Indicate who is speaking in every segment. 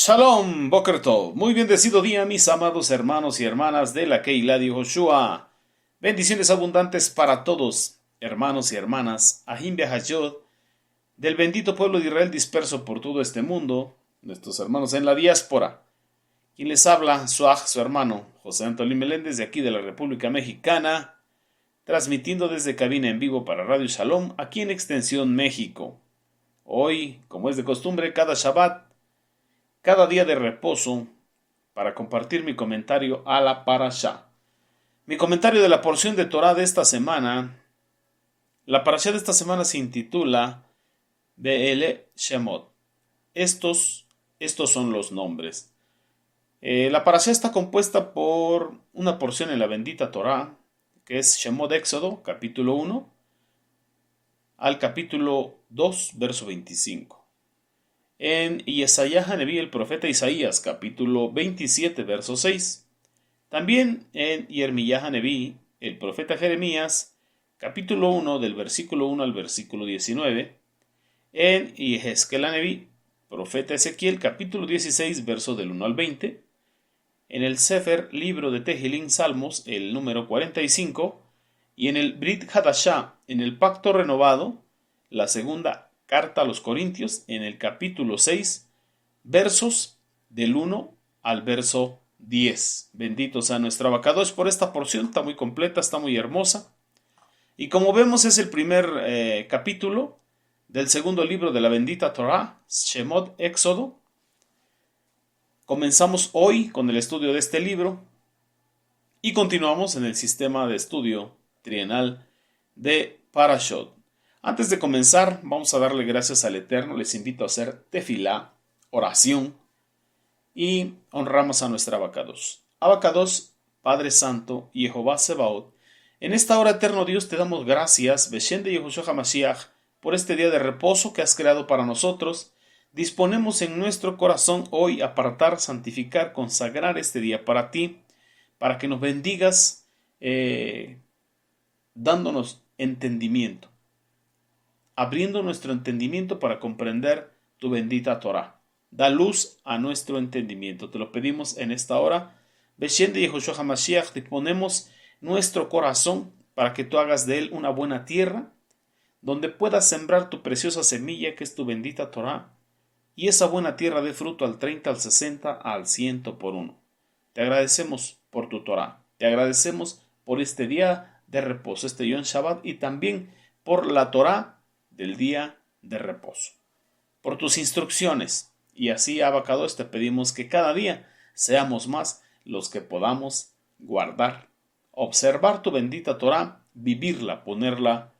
Speaker 1: Shalom, Boker Tov. Muy bendecido día, mis amados hermanos y hermanas de la Keilah de Yoshua. Bendiciones abundantes para todos, hermanos y hermanas, Ahim Behayot, del bendito pueblo de Israel disperso por todo este mundo, nuestros hermanos en la diáspora. Quien les habla, su hermano, José Antolín Meléndez, de aquí de la República Mexicana, transmitiendo desde cabina en vivo para Radio Shalom, aquí en Extensión México. Hoy, como es de costumbre, cada Shabbat, cada día de reposo, para compartir mi comentario a la Parashá. Mi comentario de la porción de Torah de esta semana. La Parashá de esta semana se intitula Be'ele Shemot. Estos son los nombres. La Parashá está compuesta por una porción en la bendita Torah, que es Shemot Éxodo, capítulo 1, al capítulo 2, verso 25. En Yesayah Haneví, el profeta Isaías, capítulo 27, verso 6. También en Yermiyah Haneví, el profeta Jeremías, capítulo 1, del versículo 1 al versículo 19. En Yehezkel Haneví, profeta Ezequiel, capítulo 16, verso del 1 al 20. En el Sefer, libro de Tehilín, Salmos, el número 45. Y en el Brit Hadashah, en el pacto renovado, la segunda carta a los Corintios, en el capítulo 6, versos del 1 al verso 10. Bendito sea nuestro Abacadosh por esta porción, está muy completa, está muy hermosa. Y como vemos es el primer capítulo del segundo libro de la bendita Torah, Shemot Éxodo. Comenzamos hoy con el estudio de este libro y continuamos en el sistema de estudio trienal de Parashot. Antes de comenzar, vamos a darle gracias al Eterno. Les invito a hacer tefilá, oración, y honramos a nuestra Abacados. Abacados, Padre Santo, Jehová Sebaot, en esta hora, Eterno Dios, te damos gracias, Beshem de Yehoshua HaMashiach, por este día de reposo que has creado para nosotros. Disponemos en nuestro corazón hoy apartar, santificar, consagrar este día para ti, para que nos bendigas, dándonos entendimiento, abriendo nuestro entendimiento para comprender tu bendita Torah. Da luz a nuestro entendimiento. Te lo pedimos en esta hora. Beshem de Yehoshua HaMashiach, disponemos nuestro corazón para que tú hagas de él una buena tierra, donde puedas sembrar tu preciosa semilla, que es tu bendita Torah, y esa buena tierra dé fruto al 30, al 60, al 100 por uno. Te agradecemos por tu Torah. Te agradecemos por este día de reposo, este Yom Shabbat, y también por la Torah del día de reposo, por tus instrucciones. Y así, Abacados, te pedimos que cada día seamos más los que podamos guardar, observar tu bendita Torah, vivirla, ponerla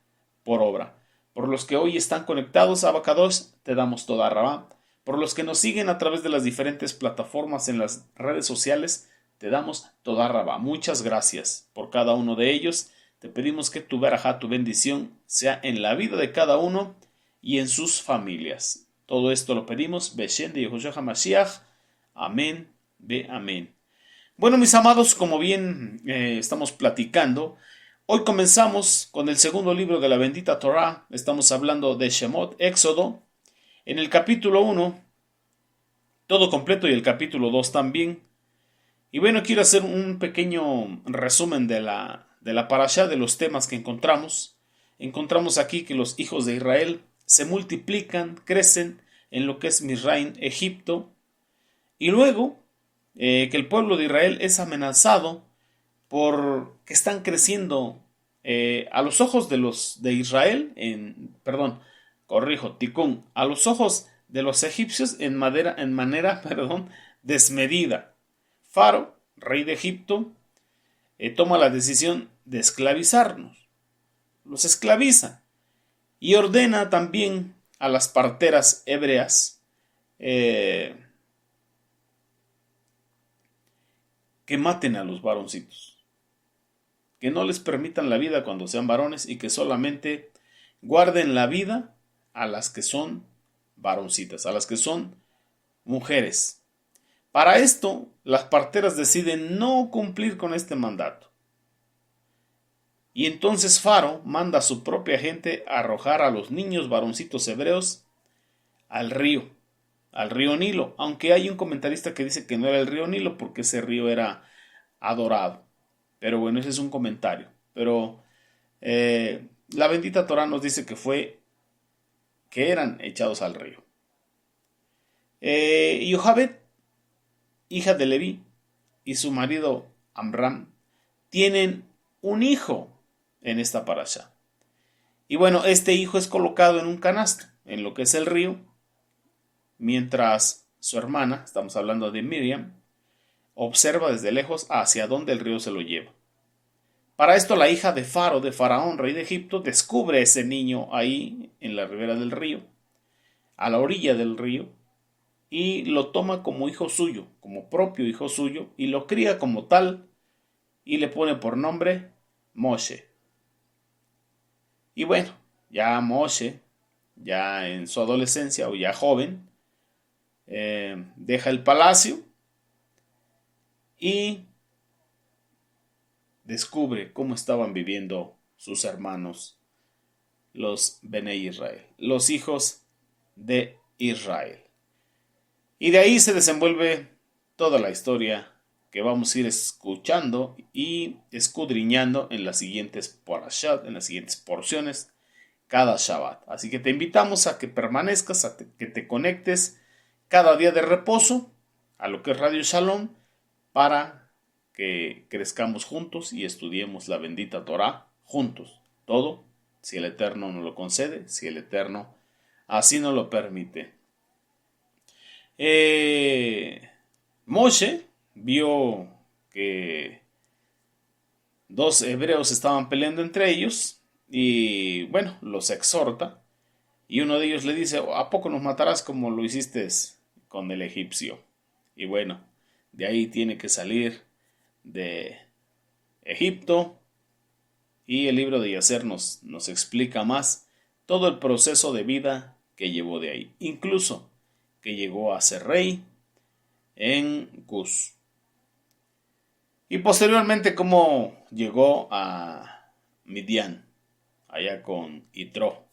Speaker 1: por obra. Por los que hoy están conectados, Abacados, te damos toda Rabá. Por los que nos siguen a través de las diferentes plataformas en las redes sociales, te damos toda Rabá. Muchas gracias por cada uno de ellos. Te pedimos que tu verajá, tu bendición, sea en la vida de cada uno y en sus familias. Todo esto lo pedimos, Beshem de Yehoshua HaMashiach. Amén, ve amén. Bueno, mis amados, como bien estamos platicando, hoy comenzamos con el segundo libro de la bendita Torah. Estamos hablando de Shemot, Éxodo, en el capítulo 1, todo completo, y el capítulo 2 también. Y bueno, quiero hacer un pequeño resumen de la parashá, de los temas que encontramos. Encontramos aquí que los hijos de Israel se multiplican, crecen en lo que es Misraim, Egipto, y luego que el pueblo de Israel es amenazado por que están creciendo a los ojos de Israel, Tikún, a los ojos de los egipcios en manera desmedida. Faro, rey de Egipto, toma la decisión de esclavizarnos. Los esclaviza y ordena también a las parteras hebreas que maten a los varoncitos, que no les permitan la vida cuando sean varones y que solamente guarden la vida a las que son varoncitas, a las que son mujeres. Para esto, las parteras deciden no cumplir con este mandato. Y entonces Faro manda a su propia gente a arrojar a los niños varoncitos hebreos al río. al río Nilo, aunque hay un comentarista que dice que no era el río Nilo porque ese río era adorado. Pero bueno, ese es un comentario. Pero la bendita Torá nos dice que eran echados al río. Jochebed, hija de Leví, y su marido Amram tienen un hijo en esta parasha. Y bueno, este hijo es colocado en un canasto, en lo que es el río, mientras su hermana, estamos hablando de Miriam, observa desde lejos hacia dónde el río se lo lleva. Para esto la hija de Faraón, rey de Egipto, descubre a ese niño ahí en la ribera del río, a la orilla del río, y lo toma como hijo suyo, como propio hijo suyo, y lo cría como tal, y le pone por nombre Moshe. Y bueno, ya Moshe, ya en su adolescencia o ya joven, deja el palacio y descubre cómo estaban viviendo sus hermanos, los Benei Israel, los hijos de Israel. Y de ahí se desenvuelve toda la historia que vamos a ir escuchando y escudriñando en las siguientes parashat, en las siguientes porciones, cada Shabbat. Así que te invitamos a que permanezcas, a que te conectes cada día de reposo a lo que es Radio Shalom, para que crezcamos juntos y estudiemos la bendita Torah juntos. Todo, si el Eterno nos lo concede, si el Eterno así nos lo permite. Moshe vio que dos hebreos estaban peleando entre ellos y bueno, los exhorta, y uno de ellos le dice: ¿a poco nos matarás como lo hiciste con el egipcio? Y bueno, de ahí tiene que salir de Egipto, y el libro de Yacer nos explica más todo el proceso de vida que llevó de ahí, incluso que llegó a ser rey en Cus. Y posteriormente cómo llegó a Midian, allá con Yitro,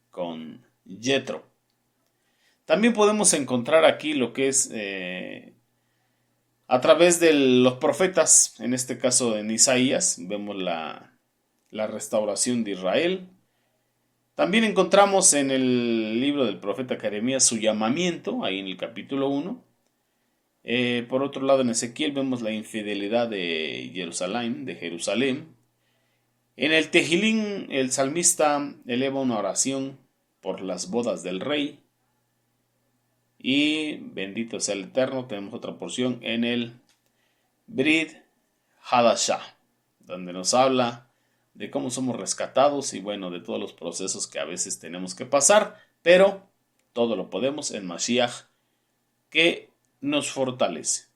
Speaker 1: con Jetro. También podemos encontrar aquí lo que es a través de los profetas, en este caso en Isaías, vemos la restauración de Israel. También encontramos en el libro del profeta Jeremías su llamamiento, ahí en el capítulo 1. Por otro lado, en Ezequiel vemos la infidelidad de Jerusalén. En el Tejilín, el salmista eleva una oración por las bodas del rey. Y bendito sea el Eterno, tenemos otra porción en el Brit Hadashah, donde nos habla de cómo somos rescatados y bueno, de todos los procesos que a veces tenemos que pasar, pero todo lo podemos en Mashiach, que nos fortalece.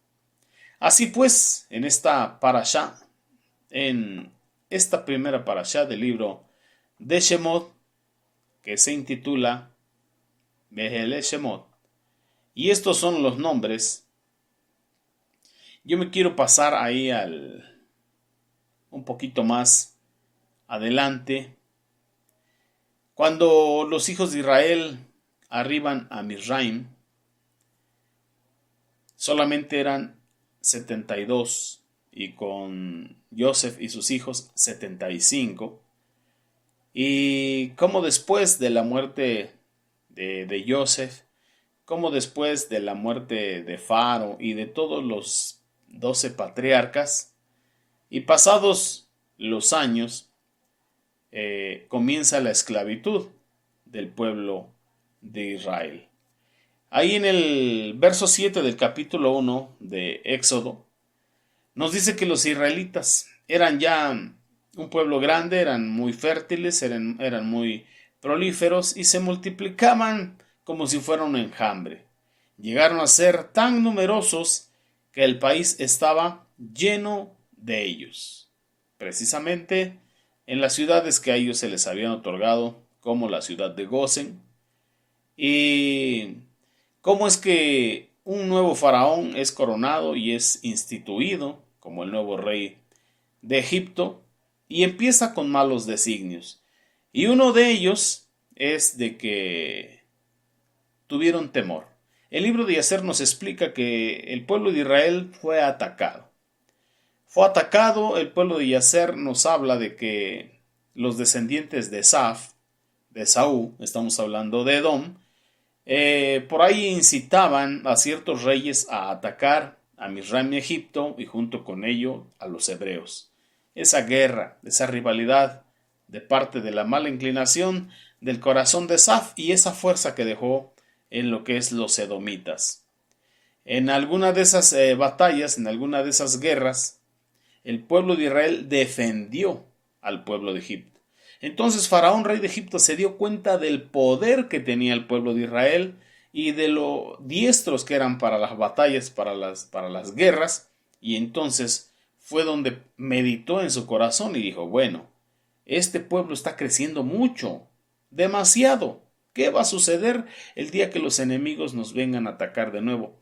Speaker 1: Así pues, en esta parashá, en esta primera parashá del libro de Shemot, que se intitula Behele Shemot, y estos son los nombres, yo me quiero pasar ahí un poquito más adelante, cuando los hijos de Israel arriban a Misraim. Solamente eran 72, y con Joseph y sus hijos 75. Y como después de la muerte de Joseph, como después de la muerte de Faro y de todos los 12 patriarcas, y pasados los años, comienza la esclavitud del pueblo de Israel. Ahí en el verso 7 del capítulo 1 de Éxodo, nos dice que los israelitas eran ya un pueblo grande, eran muy fértiles, eran muy prolíferos y se multiplicaban como si fuera un enjambre. Llegaron a ser tan numerosos que el país estaba lleno de ellos, precisamente en las ciudades que a ellos se les habían otorgado, como la ciudad de Gosen. Y cómo es que un nuevo faraón es coronado y es instituido como el nuevo rey de Egipto, y empieza con malos designios. Y uno de ellos es de que tuvieron temor. el libro de Yacer nos explica que el pueblo de Israel fue atacado. Fue atacado, el pueblo de Yacer nos habla de que los descendientes de Saf, de Saúl, estamos hablando de Edom, por ahí incitaban a ciertos reyes a atacar a Misraim y Egipto y junto con ello a los hebreos. Esa guerra, esa rivalidad de parte de la mala inclinación del corazón de Saf y esa fuerza que dejó en lo que es los edomitas. En alguna de esas batallas, en alguna de esas guerras, el pueblo de Israel defendió al pueblo de Egipto. Entonces Faraón, rey de Egipto, se dio cuenta del poder que tenía el pueblo de Israel y de lo diestros que eran para las batallas, para las guerras, y entonces fue donde meditó en su corazón y dijo, bueno, este pueblo está creciendo mucho, demasiado. ¿Qué va a suceder el día que los enemigos nos vengan a atacar de nuevo?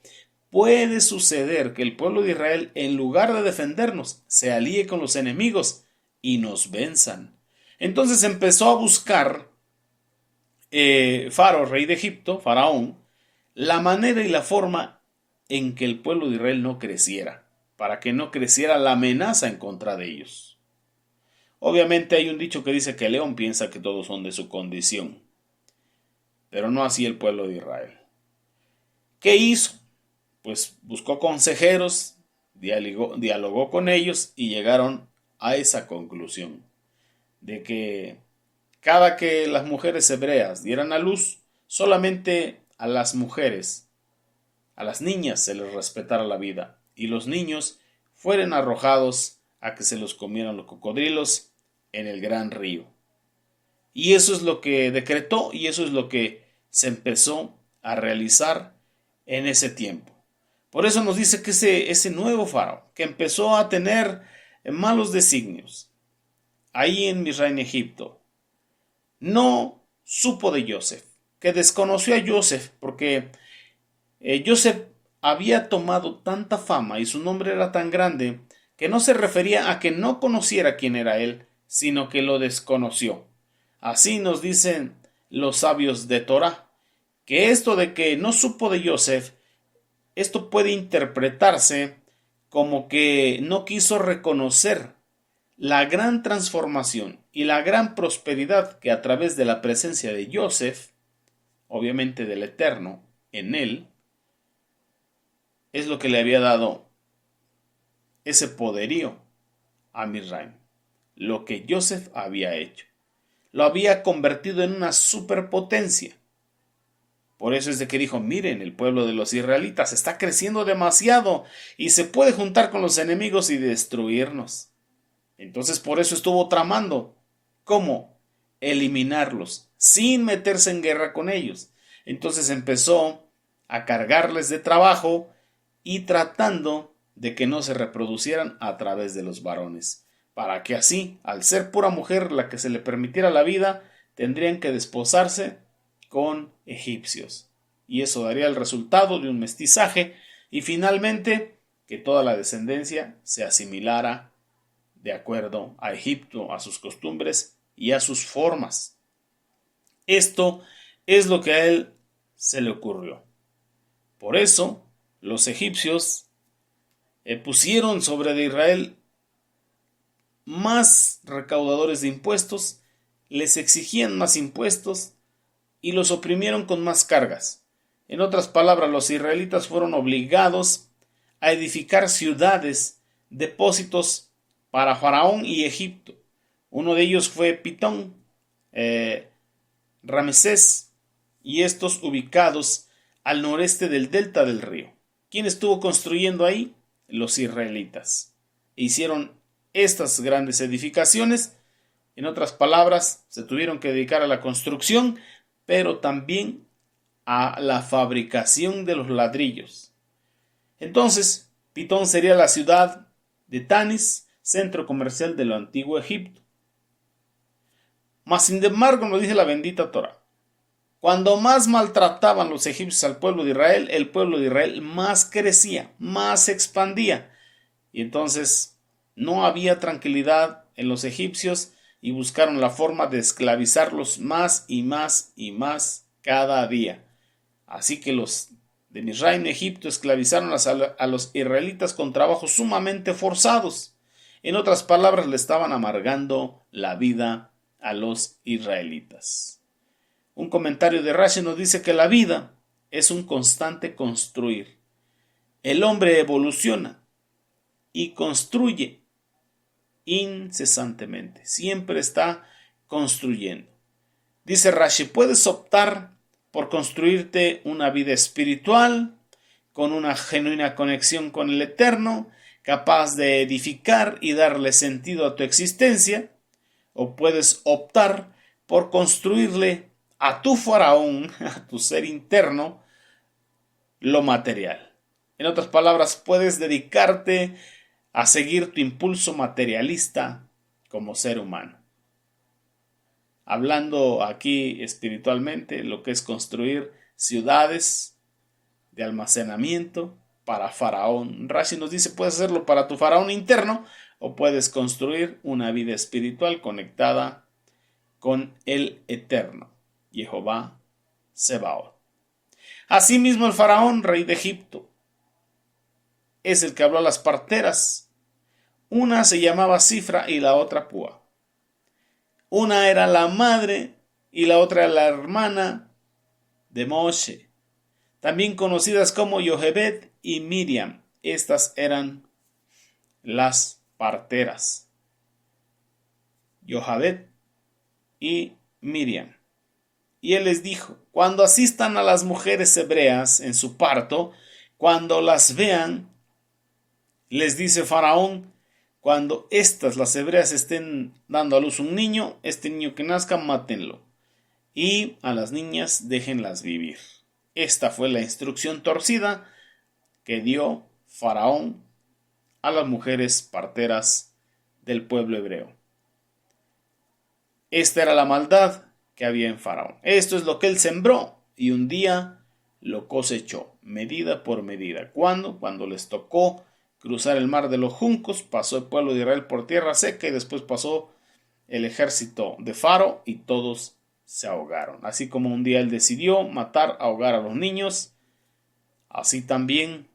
Speaker 1: Puede suceder que el pueblo de Israel, en lugar de defendernos, se alíe con los enemigos y nos venzan. Entonces empezó a buscar Faraón, rey de Egipto, Faraón, la manera y la forma en que el pueblo de Israel no creciera, para que no creciera la amenaza en contra de ellos. Obviamente hay un dicho que dice que el león piensa que todos son de su condición, pero no así el pueblo de Israel. ¿Qué hizo? Pues buscó consejeros, dialogó con ellos y llegaron a esa conclusión de que cada que las mujeres hebreas dieran a luz, solamente a las mujeres, a las niñas se les respetara la vida y los niños fueran arrojados a que se los comieran los cocodrilos en el gran río. Y eso es lo que decretó y eso es lo que se empezó a realizar en ese tiempo. Por eso nos dice que ese nuevo faraón que empezó a tener malos designios ahí en Misraim, Egipto, no supo de Joseph, que desconoció a Joseph porque Joseph había tomado tanta fama y su nombre era tan grande que no se refería a que no conociera quién era él, sino que lo desconoció. Así nos dicen los sabios de Torah, que esto de que no supo de Joseph, esto puede interpretarse como que no quiso reconocer la gran transformación y la gran prosperidad que a través de la presencia de Joseph, obviamente del Eterno, en él, es lo que le había dado ese poderío a Misraim, lo que Joseph había hecho. Lo había convertido en una superpotencia. Por eso es de que dijo, miren, el pueblo de los israelitas está creciendo demasiado y se puede juntar con los enemigos y destruirnos. Entonces por eso estuvo tramando cómo eliminarlos sin meterse en guerra con ellos. Entonces empezó a cargarles de trabajo y tratando de que no se reproducieran a través de los varones, para que así, al ser pura mujer la que se le permitiera la vida, tendrían que desposarse con egipcios. Y eso daría el resultado de un mestizaje y finalmente que toda la descendencia se asimilara de acuerdo a Egipto, a sus costumbres y a sus formas. Esto es lo que a él se le ocurrió. Por eso los egipcios pusieron sobre de Israel más recaudadores de impuestos, les exigían más impuestos y los oprimieron con más cargas. En otras palabras, los israelitas fueron obligados a edificar ciudades, depósitos para Faraón y Egipto. Uno de ellos fue Pitón, Ramsés, y estos ubicados al noreste del delta del río. ¿Quién estuvo construyendo ahí? Los israelitas. Hicieron estas grandes edificaciones. En otras palabras, se tuvieron que dedicar a la construcción, pero también a la fabricación de los ladrillos. Entonces, Pitón sería la ciudad de Tanis, centro comercial de lo antiguo Egipto. Mas sin embargo, nos dice la bendita Torah, cuando más maltrataban los egipcios al pueblo de Israel, el pueblo de Israel más crecía, más se expandía. Y entonces no había tranquilidad en los egipcios y buscaron la forma de esclavizarlos más y más y más cada día. Así que los de Misraim, Egipto, esclavizaron a los israelitas con trabajos sumamente forzados. En otras palabras, le estaban amargando la vida a los israelitas. Un comentario de Rashi nos dice que la vida es un constante construir. El hombre evoluciona y construye incesantemente. Siempre está construyendo. Dice Rashi, puedes optar por construirte una vida espiritual con una genuina conexión con el Eterno, capaz de edificar y darle sentido a tu existencia, o puedes optar por construirle a tu faraón, a tu ser interno, lo material. En otras palabras, puedes dedicarte a seguir tu impulso materialista como ser humano. Hablando aquí espiritualmente, lo que es construir ciudades de almacenamiento para faraón. Rashi nos dice, puedes hacerlo para tu faraón interno o puedes construir una vida espiritual conectada con el Eterno, Jehová Sebaot. Asimismo, el faraón, rey de Egipto, es el que habló a las parteras. Una se llamaba Sifra y la otra Púa. Una era la madre y la otra la hermana de Moshe, también conocidas como Yohebed y Miriam. Estas eran las parteras. Yohebed y Miriam. Y él les dijo, cuando asistan a las mujeres hebreas en su parto, cuando las vean, les dice Faraón, cuando las hebreas, estén dando a luz un niño, este niño que nazca, mátenlo. Y a las niñas, déjenlas vivir. Esta fue la instrucción torcida que dio Faraón a las mujeres parteras del pueblo hebreo. Esta era la maldad que había en Faraón. Esto es lo que él sembró y un día lo cosechó, medida por medida. ¿Cuándo? Cuando les tocó cruzar el mar de los juncos, pasó el pueblo de Israel por tierra seca y después pasó el ejército de Faro y todos se ahogaron. Así como un día él decidió ahogar a los niños, así también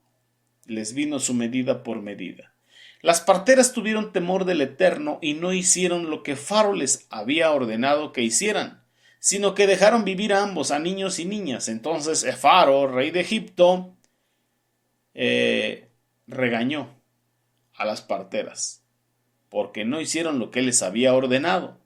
Speaker 1: les vino su medida por medida. Las parteras tuvieron temor del Eterno y no hicieron lo que Faro les había ordenado que hicieran, sino que dejaron vivir a ambos, a niños y niñas. Entonces Faro, rey de Egipto, regañó a las parteras porque no hicieron lo que él les había ordenado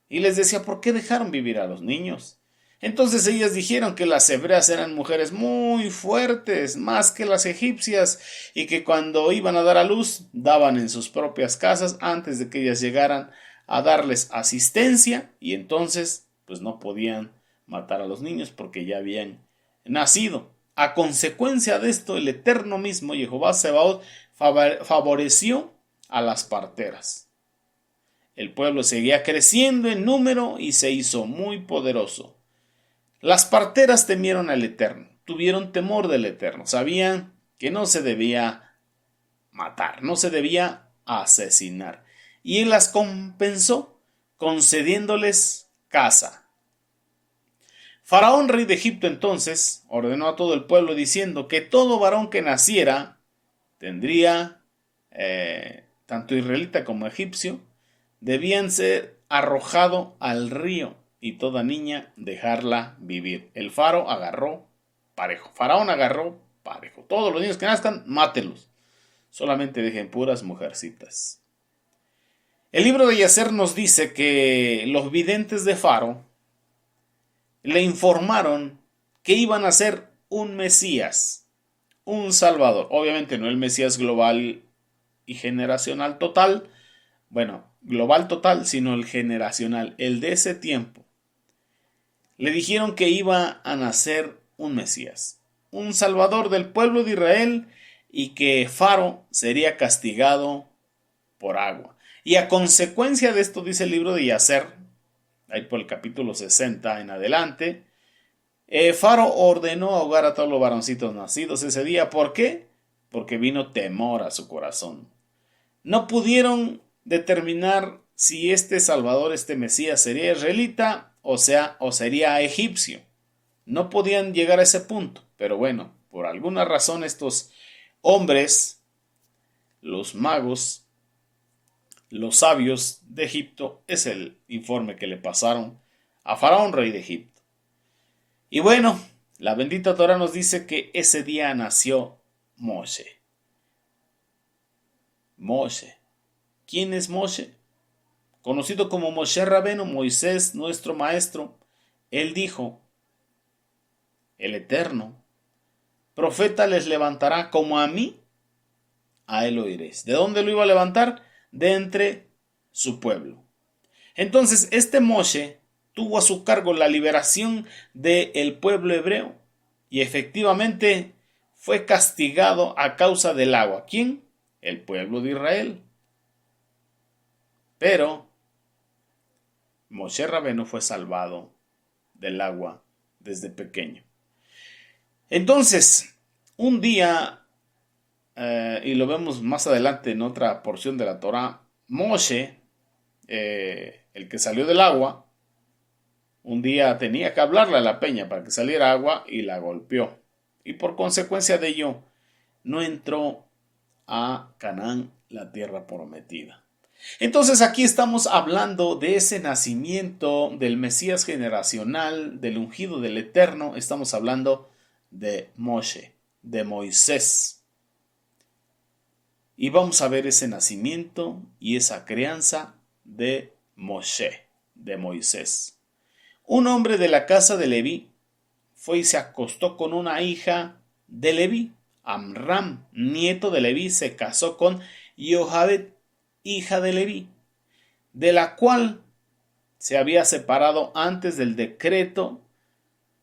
Speaker 1: y les decía, ¿por qué dejaron vivir a los niños? Entonces ellas dijeron que las hebreas eran mujeres muy fuertes, más que las egipcias, y que cuando iban a dar a luz daban en sus propias casas antes de que ellas llegaran a darles asistencia, y entonces pues no podían matar a los niños porque ya habían nacido. A consecuencia de esto, el Eterno mismo, Jehová Sebaot, favoreció a las parteras. El pueblo seguía creciendo en número y se hizo muy poderoso. Las parteras temieron al Eterno, tuvieron temor del Eterno, sabían que no se debía matar, no se debía asesinar. Y él las compensó concediéndoles casa. Faraón, rey de Egipto, entonces ordenó a todo el pueblo diciendo que todo varón que naciera tendría, tanto israelita como egipcio, debían ser arrojado al río y toda niña dejarla vivir. El Faraón agarró parejo. Todos los niños que nazcan, mátelos. Solamente dejen puras mujercitas. El libro de Yacer nos dice que los videntes de Faro le informaron que iban a ser un Mesías, un Salvador. Obviamente no el Mesías global y generacional total, global total, sino el generacional, el de ese tiempo. Le dijeron que iba a nacer un Mesías, un Salvador del pueblo de Israel, y que Faro sería castigado por agua. Y a consecuencia de esto, dice el libro de Yacer, ahí por el capítulo 60 en adelante, Faro ordenó ahogar a todos los varoncitos nacidos ese día. ¿Por qué? Porque vino temor a su corazón. No pudieron determinar si este Salvador, este Mesías, sería israelita o sería egipcio. No podían llegar a ese punto, pero bueno, Por alguna razón estos hombres, los magos, los sabios de Egipto, es el informe que le pasaron a Faraón, rey de Egipto. Y bueno, la bendita Torá nos dice que ese día nació Moshe. Moshe. ¿Quién es Moshe? Conocido como Moshe Rabeno, Moisés, nuestro maestro. Él dijo, el Eterno, profeta les levantará como a mí, a él oiréis. ¿De dónde lo iba a levantar? De entre su pueblo. Entonces, este Moshe tuvo a su cargo la liberación del pueblo hebreo y efectivamente fue castigado a causa del agua. ¿Quién? El pueblo de Israel. Pero Moshe Rabeno fue salvado del agua desde pequeño. Entonces, un día, y lo vemos más adelante en otra porción de la Torá, Moshe, el que salió del agua, un día tenía que hablarle a la peña para que saliera agua y la golpeó. Y por consecuencia de ello, no entró a Canaán, la tierra prometida. Entonces aquí estamos hablando de ese nacimiento del Mesías generacional, del ungido del Eterno. Estamos hablando de Moshe, de Moisés. Y vamos a ver ese nacimiento y esa crianza de Moshe, de Moisés. Un hombre de la casa de Leví fue y se acostó con una hija de Leví. Amram, nieto de Leví, se casó con Johabed, hija de Leví, de la cual se había separado antes del decreto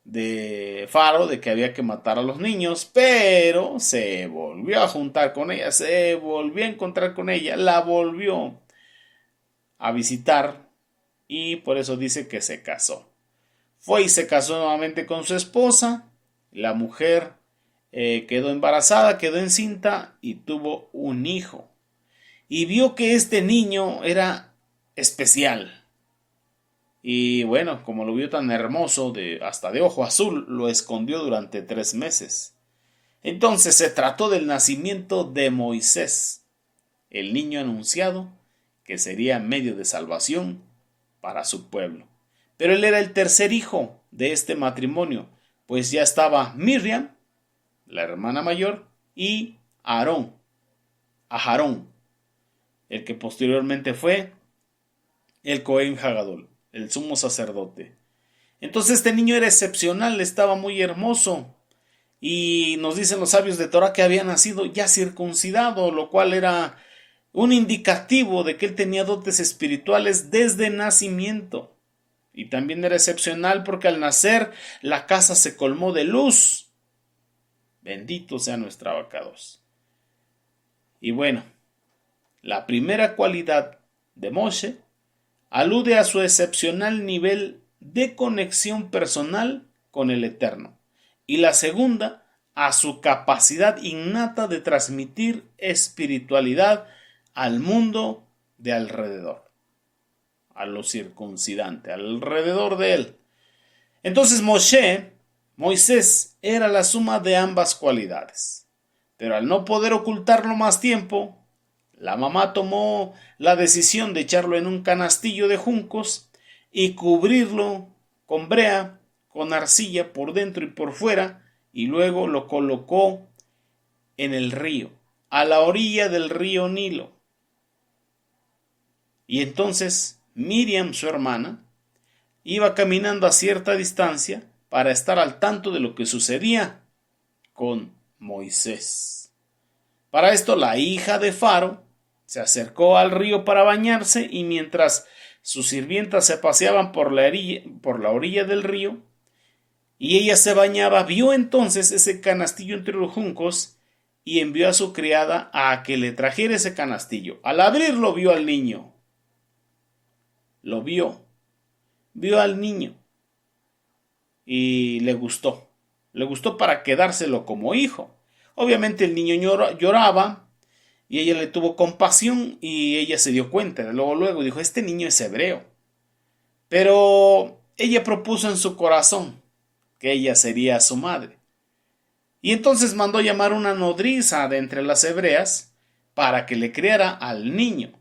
Speaker 1: de Faro de que había que matar a los niños, pero se volvió a juntar con ella, se volvió a encontrar con ella, la volvió a visitar y por eso dice que se casó. Fue y se casó nuevamente con su esposa, la mujer quedó embarazada, quedó encinta y tuvo un hijo. Y vio que este niño era especial. Y bueno, como lo vio tan hermoso, hasta de ojo azul, lo escondió durante 3 meses. Entonces se trató del nacimiento de Moisés, el niño anunciado que sería medio de salvación para su pueblo. Pero él era el tercer hijo de este matrimonio, pues ya estaba Miriam, la hermana mayor, y Aarón, el que posteriormente fue el Cohen Hagadol, el sumo sacerdote. Entonces este niño era excepcional, estaba muy hermoso, y nos dicen los sabios de Torah que había nacido ya circuncidado, lo cual era un indicativo de que él tenía dotes espirituales desde nacimiento. Y también era excepcional porque al nacer la casa se colmó de luz. Bendito sea nuestro abacados. Y bueno, la primera cualidad de Moshe alude a su excepcional nivel de conexión personal con el Eterno. Y la segunda, a su capacidad innata de transmitir espiritualidad al mundo de alrededor, a lo circuncidante, alrededor de él. Entonces Moisés, era la suma de ambas cualidades. Pero al no poder ocultarlo más tiempo, la mamá tomó la decisión de echarlo en un canastillo de juncos y cubrirlo con brea, con arcilla por dentro y por fuera, y luego lo colocó en el río, a la orilla del río Nilo. Y entonces Miriam, su hermana, iba caminando a cierta distancia para estar al tanto de lo que sucedía con Moisés. Para esto la hija de Faro se acercó al río para bañarse y mientras sus sirvientas se paseaban por la orilla del río y ella se bañaba, vio entonces ese canastillo entre los juncos y envió a su criada a que le trajera ese canastillo. Al abrirlo vio al niño. Lo vio al niño y le gustó para quedárselo como hijo. Obviamente el niño lloraba y ella le tuvo compasión y ella se dio cuenta, luego dijo, este niño es hebreo. Pero ella propuso en su corazón que ella sería su madre. Y entonces mandó llamar una nodriza de entre las hebreas para que le criara al niño.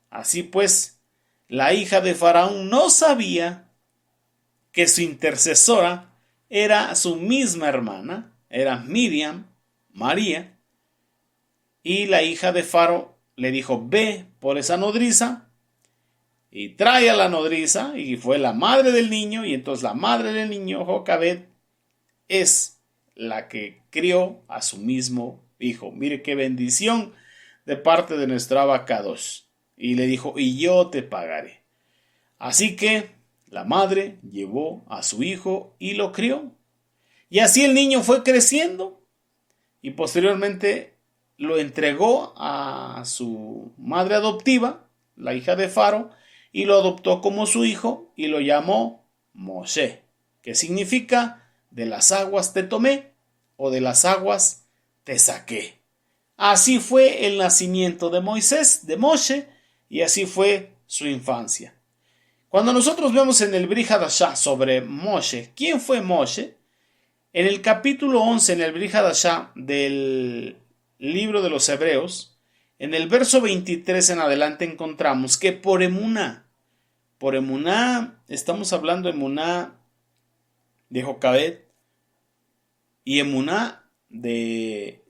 Speaker 1: Así pues, la hija de Faraón no sabía que su intercesora era su misma hermana, era Miriam, María, y la hija de Faraón le dijo, ve por esa nodriza y trae a la nodriza, y fue la madre del niño, y entonces la madre del niño, Jocabed, es la que crió a su mismo hijo. Mire qué bendición de parte de nuestro Abacados. Y le dijo, y yo te pagaré. Así que la madre llevó a su hijo y lo crió. Y así el niño fue creciendo y posteriormente lo entregó a su madre adoptiva, la hija de Faro, y lo adoptó como su hijo y lo llamó Moshe, que significa de las aguas te tomé o de las aguas te saqué. Así fue el nacimiento de Moisés, de Moshe, y así fue su infancia. Cuando nosotros vemos en el Brit Hadashah sobre Moshe, ¿quién fue Moshe? En el capítulo 11, en el Brit Hadashah del libro de los Hebreos, en el verso 23 en adelante encontramos que por emuná, estamos hablando de emuná de Jocabed y emuná de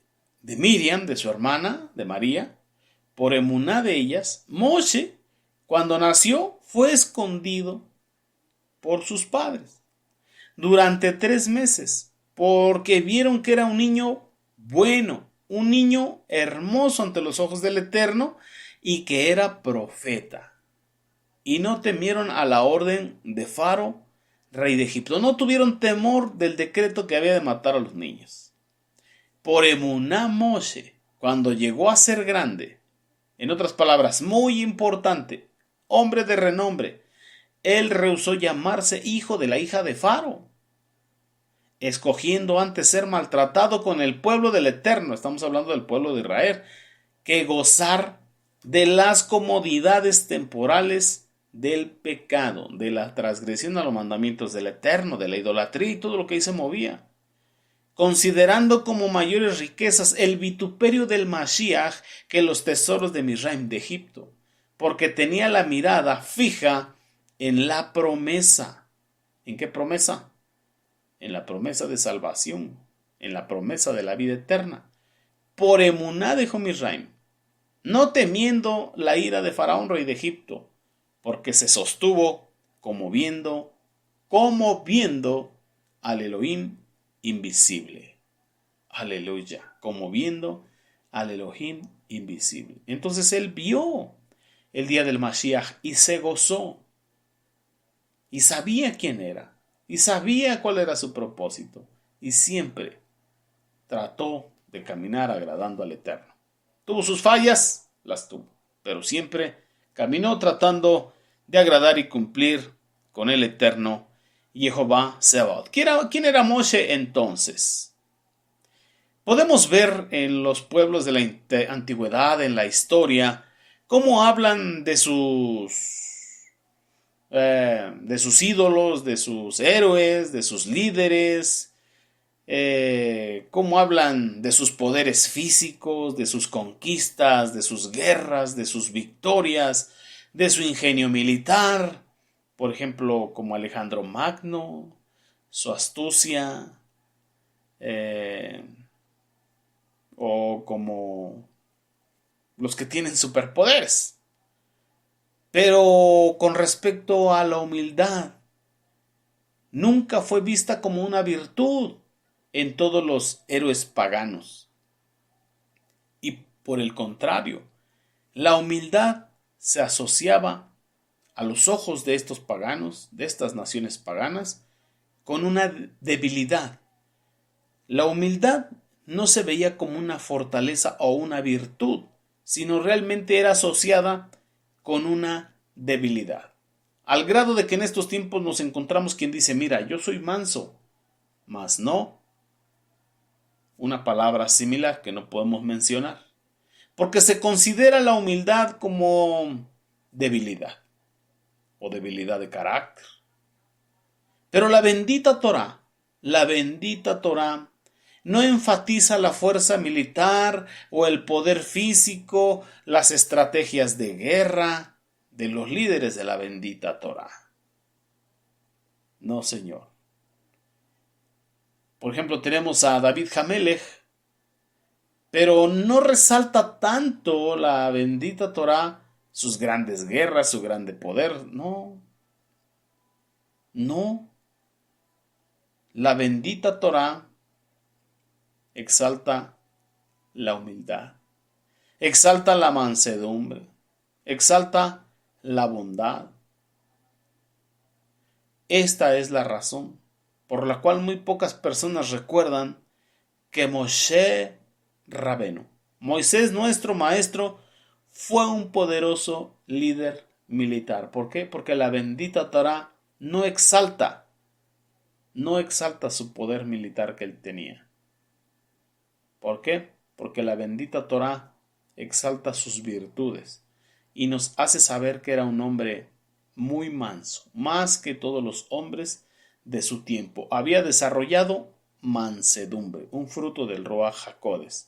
Speaker 1: Miriam, de su hermana, de María, por emuná de ellas, Moshe, cuando nació, fue escondido por sus padres durante 3 meses, porque vieron que era un niño bueno, un niño hermoso ante los ojos del Eterno y que era profeta. Y no temieron a la orden de Faro, rey de Egipto. No tuvieron temor del decreto que había de matar a los niños. Por emuná Moshe, cuando llegó a ser grande, en otras palabras, muy importante, hombre de renombre, él rehusó llamarse hijo de la hija de Faro, escogiendo antes ser maltratado con el pueblo del Eterno, estamos hablando del pueblo de Israel, que gozar de las comodidades temporales del pecado, de la transgresión a los mandamientos del Eterno, de la idolatría y todo lo que ahí se movía. Considerando como mayores riquezas el vituperio del Mashiach que los tesoros de Misraim de Egipto, porque tenía la mirada fija en la promesa. ¿En qué promesa? En la promesa de salvación, en la promesa de la vida eterna. Por emuná dejó Misraim, no temiendo la ira de Faraón, rey de Egipto, porque se sostuvo como viendo al Elohim invisible. Aleluya, como viendo al Elohim invisible. Entonces él vio el día del Mashiach y se gozó. Y sabía quién era. Y sabía cuál era su propósito. Y siempre trató de caminar agradando al Eterno. Tuvo sus fallas, las tuvo. Pero siempre caminó tratando de agradar y cumplir con el Eterno Jehová Sebaot. ¿Quién era Moshe entonces? Podemos ver en los pueblos de la antigüedad, en la historia, cómo hablan de sus ídolos, de sus héroes, de sus líderes, cómo hablan de sus poderes físicos, de sus conquistas, de sus guerras, de sus victorias, de su ingenio militar, por ejemplo, como Alejandro Magno, su astucia, o como los que tienen superpoderes. Pero con respecto a la humildad, nunca fue vista como una virtud en todos los héroes paganos. Y por el contrario, la humildad se asociaba a los ojos de estos paganos, de estas naciones paganas, con una debilidad. La humildad no se veía como una fortaleza o una virtud, sino realmente era asociada con una debilidad. Al grado de que en estos tiempos nos encontramos quien dice, mira, yo soy manso, mas no una palabra similar que no podemos mencionar, porque se considera la humildad como debilidad o debilidad de carácter. Pero la bendita Torá no enfatiza la fuerza militar o el poder físico, las estrategias de guerra de los líderes de la bendita Torá. No, señor. Por ejemplo, tenemos a David Hamelech, pero no resalta tanto la bendita Torá, sus grandes guerras, su grande poder. No, no. La bendita Torá exalta la humildad, exalta la mansedumbre, exalta la bondad. Esta es la razón por la cual muy pocas personas recuerdan que Moshe Rabenu, Moisés nuestro maestro, fue un poderoso líder militar. ¿Por qué? Porque la bendita Torá no exalta su poder militar que él tenía. ¿Por qué? Porque la bendita Torá exalta sus virtudes y nos hace saber que era un hombre muy manso, más que todos los hombres de su tiempo. Había desarrollado mansedumbre, un fruto del Ruach HaKodesh.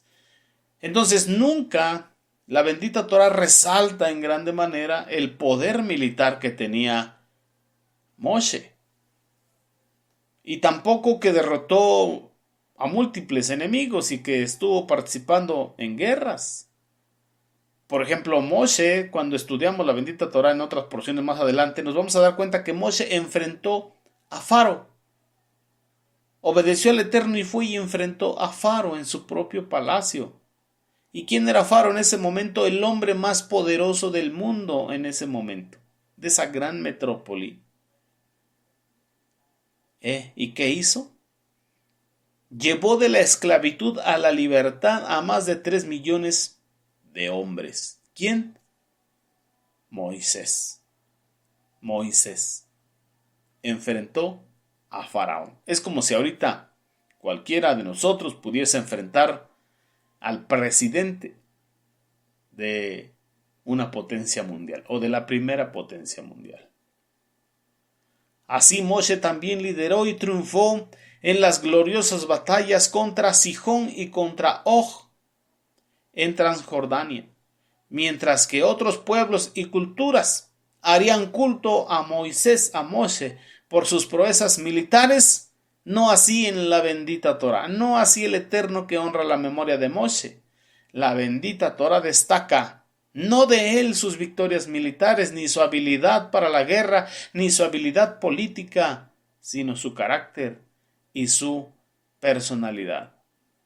Speaker 1: Entonces nunca la bendita Torá resalta en grande manera el poder militar que tenía Moshe. Y tampoco que derrotó a múltiples enemigos y que estuvo participando en guerras. Por ejemplo, Moshe, cuando estudiamos la bendita Torá en otras porciones más adelante, nos vamos a dar cuenta que Moshe enfrentó a Faro. Obedeció al Eterno y fue y enfrentó a Faro en su propio palacio. ¿Y quién era Faro en ese momento? El hombre más poderoso del mundo en ese momento, de esa gran metrópoli. ¿Y qué hizo? Llevó de la esclavitud a la libertad a más de 3 millones de hombres. ¿Quién? Moisés. Moisés enfrentó a Faraón. Es como si ahorita cualquiera de nosotros pudiese enfrentar al presidente de una potencia mundial o de la primera potencia mundial. Así Moshe también lideró y triunfó en las gloriosas batallas contra Sihón y contra Og en Transjordania, mientras que otros pueblos y culturas harían culto a Moisés, a Moshe, por sus proezas militares. No así en la bendita Torá, no así el Eterno que honra la memoria de Moshe. La bendita Torá destaca no de él sus victorias militares, ni su habilidad para la guerra, ni su habilidad política, sino su carácter y su personalidad,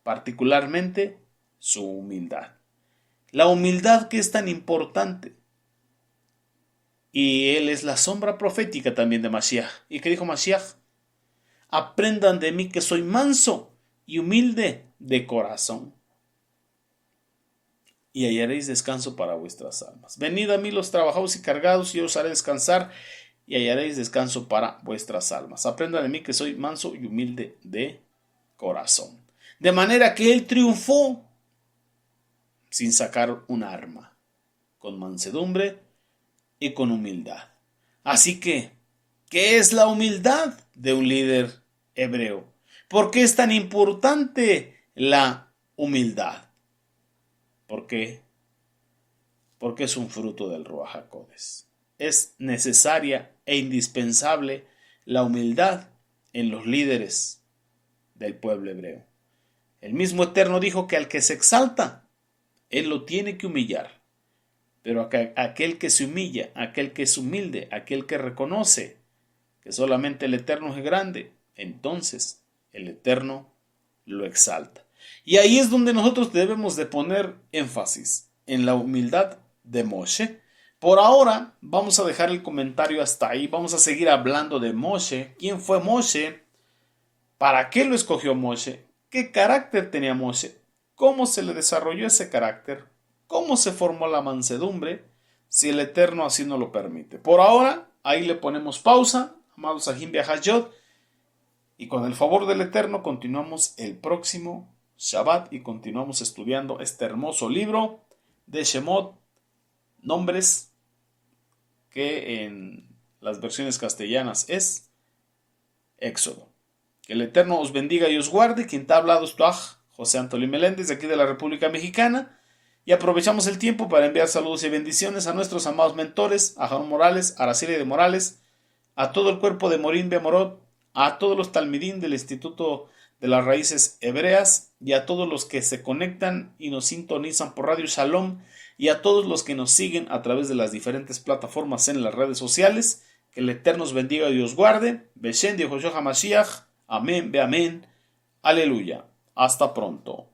Speaker 1: particularmente su humildad. La humildad que es tan importante. Y él es la sombra profética también de Mashiach. ¿Y qué dijo Mashiach? Aprendan de mí que soy manso y humilde de corazón, y hallaréis descanso para vuestras almas. Venid a mí los trabajados y cargados, y yo os haré descansar, y hallaréis descanso para vuestras almas. Aprendan de mí que soy manso y humilde de corazón. De manera que él triunfó sin sacar un arma, con mansedumbre y con humildad. Así que, ¿qué es la humildad de un líder hebreo? ¿Por qué es tan importante la humildad? ¿Por qué? Porque es un fruto del Ruach HaKodesh. Es necesaria e indispensable la humildad en los líderes del pueblo hebreo. El mismo Eterno dijo que al que se exalta, él lo tiene que humillar. Pero aquel que se humilla, aquel que es humilde, aquel que reconoce que solamente el Eterno es grande, entonces el Eterno lo exalta. Y ahí es donde nosotros debemos de poner énfasis, en la humildad de Moshe. Por ahora vamos a dejar el comentario hasta ahí, vamos a seguir hablando de Moshe. ¿Quién fue Moshe? ¿Para qué lo escogió Moshe? ¿Qué carácter tenía Moshe? ¿Cómo se le desarrolló ese carácter? ¿Cómo se formó la mansedumbre? Si el Eterno así nos lo permite. Por ahora, ahí le ponemos pausa, amados Ajim Viajayot, y con el favor del Eterno continuamos el próximo Shabbat y continuamos estudiando este hermoso libro de Shemot, nombres, que en las versiones castellanas es Éxodo. Que el Eterno os bendiga y os guarde. Quien te ha hablado es tu José Antonio Meléndez, de aquí de la República Mexicana. Y aprovechamos el tiempo para enviar saludos y bendiciones a nuestros amados mentores, a Jaron Morales, a Araceli de Morales, a todo el cuerpo de Morín Bemorot, a todos los talmidín del Instituto de las Raíces Hebreas y a todos los que se conectan y nos sintonizan por Radio Shalom y a todos los que nos siguen a través de las diferentes plataformas en las redes sociales. Que el Eterno os bendiga y os guarde. Beshen de Joshua HaMashiach. Amén, be amén. Aleluya. Hasta pronto.